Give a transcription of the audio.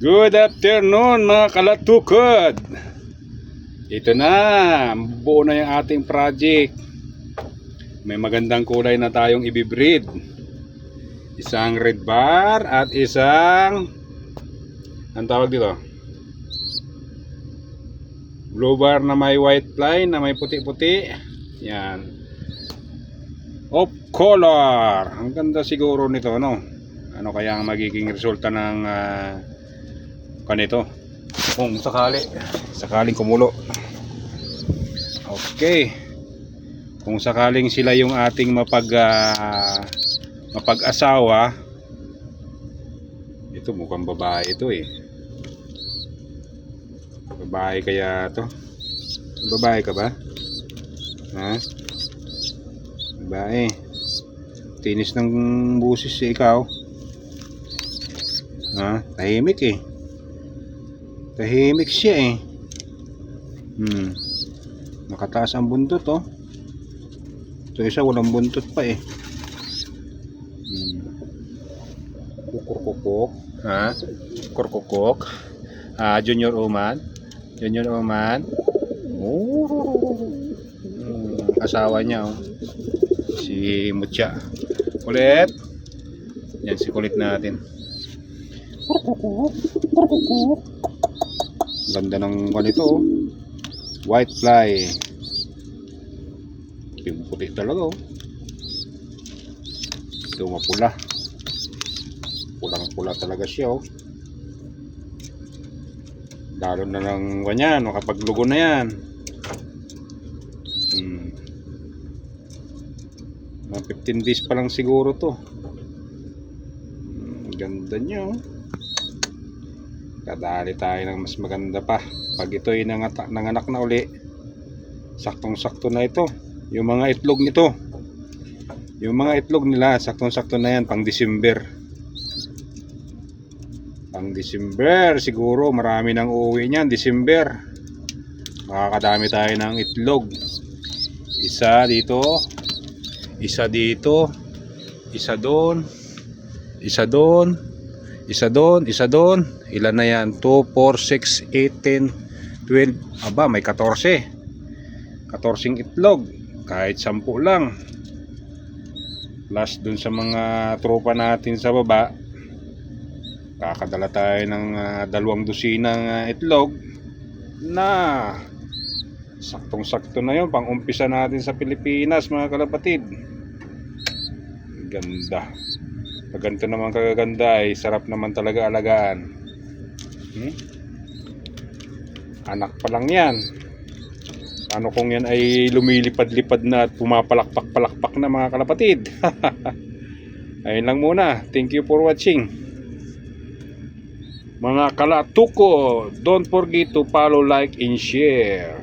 Good afternoon mga kalatukod. Ito na, buo na yung ating project. May magandang kulay na tayong ibibreed. Isang red bar at isang, ang tawag dito, blue bar na may white line na may puti-puti. Yan, off color. Ang ganda siguro nito, no? Ano kaya ang magiging resulta ng kanito kung sakaling kumulo. Okay, kung sakaling sila yung ating mapag-asawa, ito mukhang babae ito eh. Babae kaya to? Babae ka ba? Ha? Babae. Tinis ng busis eh, ikaw. Ha? Tahimik eh. Tahimik siya eh. Nakataas ang buntot oh. Ito isa walang buntot pa eh. Kukurkukuk. Ha? Kurkukuk. Junior Oman. Junior Oman. Asawa niya oh. Si Mutya. Kulit. Yan si kulit natin. Kurkukuk. Kurkukuk. Ganda ng ganito oh. White fly. Yung puti talaga oh. Ito mapula. Pulang pula talaga siya oh. Lalo na ng ganyan, makapaglugo na yan. Mga 15 days pa lang siguro to. Ganda niya oh. Kadali tayo ng mas maganda pa. Pag ito'y nanganak na uli, saktong-sakto na ito. Yung mga itlog nito, yung mga itlog nila, saktong-sakto na yan pang December. Pang December siguro, marami nang uuwi niyan December. Makakadami tayo ng itlog. Isa dito, isa dito, isa doon, isa doon, isa doon, isa doon. Ilan na yan? 2, 4, 6, 8, 10, 12. Aba, may 14. 14 itlog. Kahit 10 lang. Plus dun sa mga tropa natin sa baba, kakadala tayo ng 2 dosinang itlog na saktong-sakto na yun. Pang-umpisa natin sa Pilipinas mga kalapatid. Ganda. Pag ganito naman kagaganda ay sarap naman talaga alagaan. Anak pa lang yan. Ano kung yan ay lumilipad-lipad na at pumapalakpak-palakpak na mga kalapatid. Ayun lang muna. Thank you for watching. Mga kalatuko, don't forget to follow, like, and share.